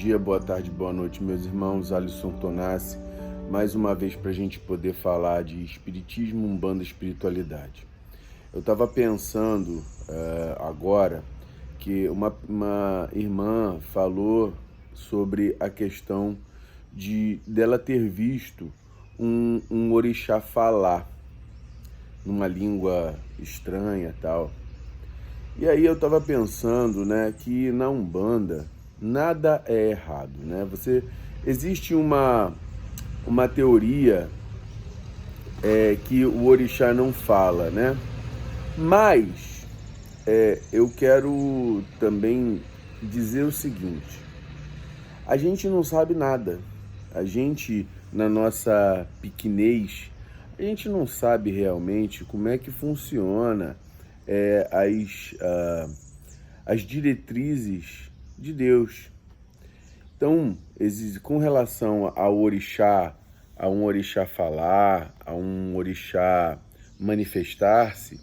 dia, boa tarde, boa noite, meus irmãos. Alisson Tonassi, mais uma vez para a gente poder falar de espiritismo, umbanda, espiritualidade. Eu estava pensando agora que uma irmã falou sobre a questão dela ter visto um orixá falar numa língua estranha e tal. E aí eu estava pensando, né, que na Umbanda nada é errado, né? Existe uma teoria que o orixá não fala, né? Mas eu quero também dizer o seguinte: a gente não sabe nada. A gente, na nossa pequenez, a gente não sabe realmente como é que funciona as diretrizes de Deus. Então, com relação ao orixá, a um orixá falar, a um orixá manifestar-se,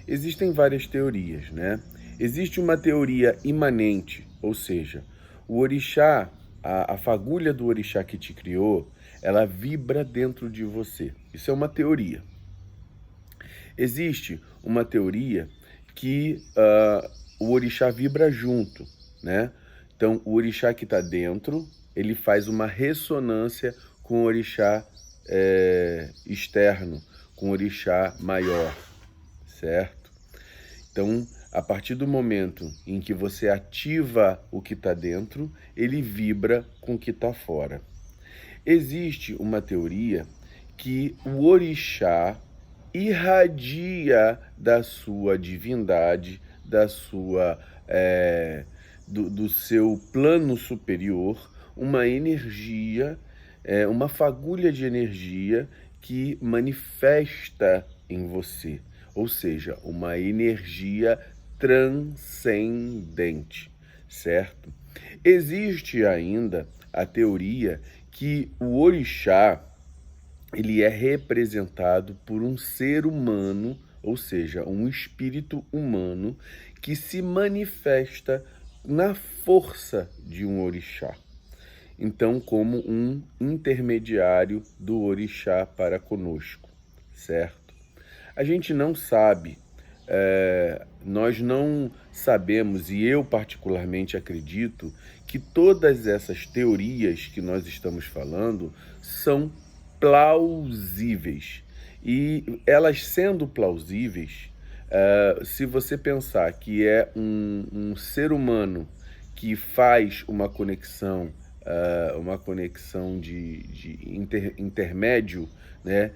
existem várias teorias, né? Existe uma teoria imanente, ou seja, o orixá, a fagulha do orixá que te criou, ela vibra dentro de você. Isso é uma teoria. Existe uma teoria que o orixá vibra junto, né? Então, o orixá que está dentro, ele faz uma ressonância com o orixá externo, com o orixá maior, certo? Então, a partir do momento em que você ativa o que está dentro, ele vibra com o que está fora. Existe uma teoria que o orixá irradia da sua divindade, do seu plano superior, uma energia, uma fagulha de energia que manifesta em você, ou seja, uma energia transcendente, certo? Existe ainda a teoria que o orixá, ele é representado por um ser humano, ou seja, um espírito humano que se manifesta na força de um orixá. Então, como um intermediário do orixá para conosco, certo? A gente não sabe, nós não sabemos, e eu particularmente acredito, que todas essas teorias que nós estamos falando são plausíveis. E elas sendo plausíveis, se você pensar que é um ser humano que faz uma conexão de intermédio, né,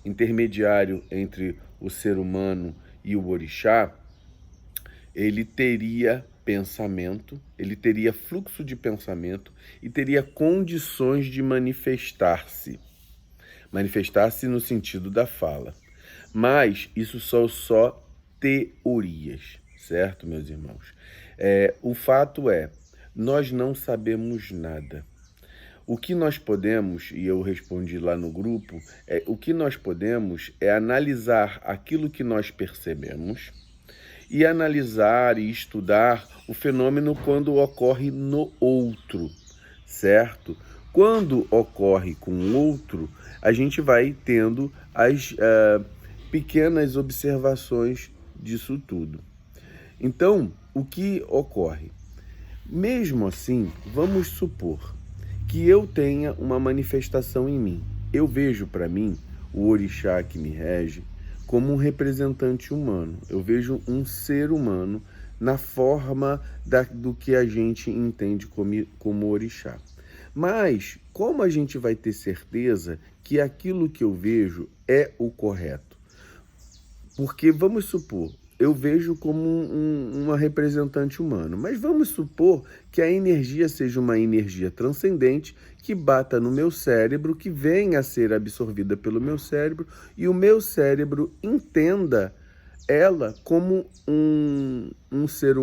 intermediário entre o ser humano e o orixá, ele teria pensamento, ele teria fluxo de pensamento e teria condições de manifestar-se. Manifestar-se no sentido da fala. Mas isso são só teorias, certo, meus irmãos? O fato é, nós não sabemos nada. O que nós podemos, e eu respondi lá no grupo, o que nós podemos é analisar aquilo que nós percebemos e analisar e estudar o fenômeno quando ocorre no outro, certo? Quando ocorre com o outro, a gente vai tendo as pequenas observações disso tudo. Então, o que ocorre? Mesmo assim, vamos supor que eu tenha uma manifestação em mim. Eu vejo para mim o orixá que me rege como um representante humano. Eu vejo um ser humano na forma do que a gente entende como orixá. Mas como a gente vai ter certeza que aquilo que eu vejo é o correto? Porque vamos supor, eu vejo como uma representante humana, mas vamos supor que a energia seja uma energia transcendente que bata no meu cérebro, que venha a ser absorvida pelo meu cérebro e o meu cérebro entenda ela como um ser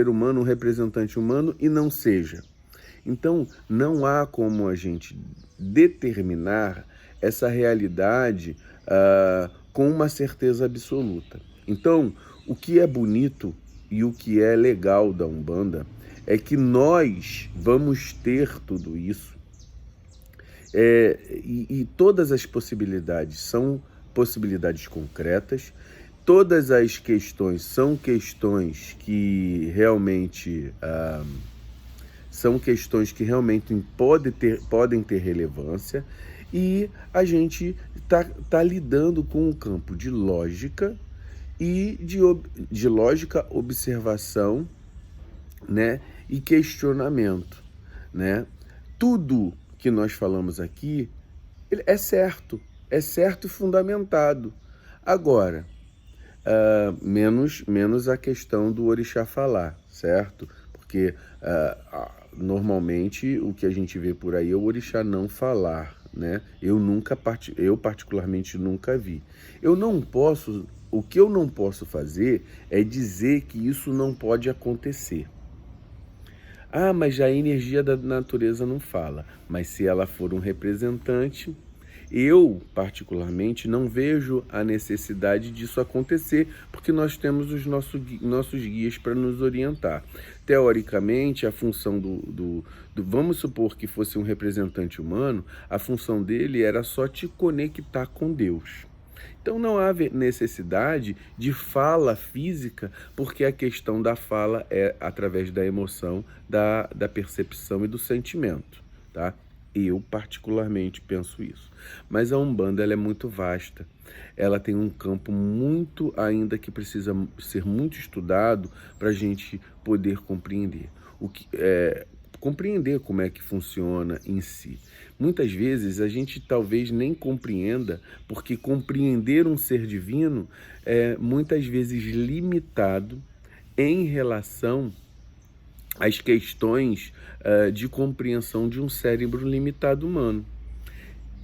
humano, um representante humano e não seja. Então, não há como a gente determinar essa realidade com uma certeza absoluta. Então, o que é bonito e o que é legal da Umbanda é que nós vamos ter tudo isso, e todas as possibilidades são possibilidades concretas, todas as questões são questões que realmente podem ter relevância, e a gente tá lidando com um campo de lógica e de lógica, observação, né, e questionamento, né? Tudo que nós falamos aqui é certo e fundamentado. Agora, menos a questão do orixá falar, certo? Porque normalmente o que a gente vê por aí é o orixá não falar, né? Eu particularmente nunca vi. O que eu não posso fazer é dizer que isso não pode acontecer. Ah, mas já a energia da natureza não fala. Mas se ela for um representante, eu, particularmente, não vejo a necessidade disso acontecer, porque nós temos os nossos guias para nos orientar. Teoricamente, a função vamos supor que fosse um representante humano, a função dele era só te conectar com Deus. Então não há necessidade de fala física, porque a questão da fala é através da emoção, da percepção e do sentimento, tá? Eu particularmente penso isso. Mas a Umbanda, ela é muito vasta. Ela tem um campo muito ainda que precisa ser muito estudado para a gente poder compreender. Compreender como é que funciona em si. Muitas vezes a gente talvez nem compreenda, porque compreender um ser divino é muitas vezes limitado em relação às questões de compreensão de um cérebro limitado humano.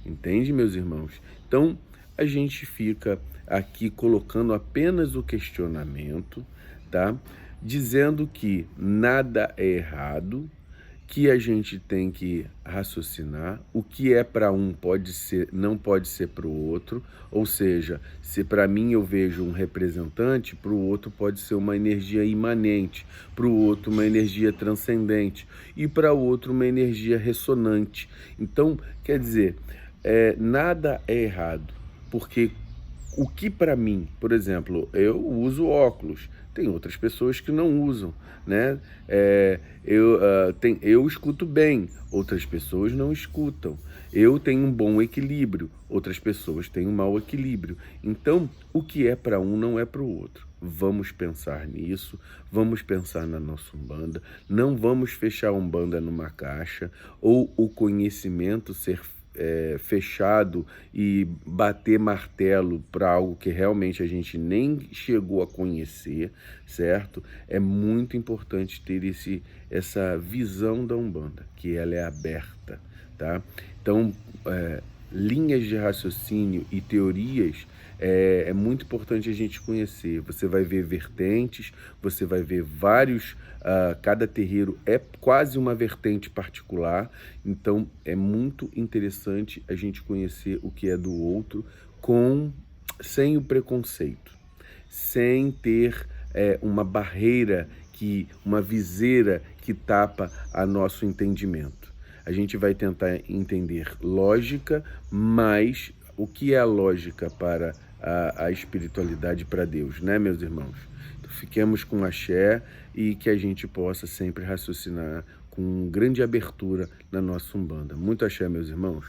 Entende, meus irmãos? Então, a gente fica aqui colocando apenas o questionamento, tá? Dizendo que nada é errado, que a gente tem que raciocinar, o que é para um não pode ser para o outro, ou seja, se para mim eu vejo um representante, para o outro pode ser uma energia imanente, para o outro uma energia transcendente e para o outro uma energia ressonante. Então, quer dizer, nada é errado, porque o que para mim, por exemplo, eu uso óculos, tem outras pessoas que não usam, né? Eu escuto bem, outras pessoas não escutam. Eu tenho um bom equilíbrio, outras pessoas têm um mau equilíbrio. Então, o que é para um não é para o outro. Vamos pensar nisso, vamos pensar na nossa Umbanda, não vamos fechar a Umbanda numa caixa, ou o conhecimento ser fechado e bater martelo para algo que realmente a gente nem chegou a conhecer, certo? É muito importante ter essa visão da Umbanda, que ela é aberta, tá? Então, linhas de raciocínio e teorias é muito importante a gente conhecer. Você vai ver vertentes, você vai ver vários, cada terreiro é quase uma vertente particular, então é muito interessante a gente conhecer o que é do outro sem o preconceito, sem ter uma barreira, uma viseira que tapa a nosso entendimento. A gente vai tentar entender lógica, mas o que é a lógica para a espiritualidade, para Deus, né, meus irmãos? Então, fiquemos com axé e que a gente possa sempre raciocinar com grande abertura na nossa Umbanda. Muito axé, meus irmãos.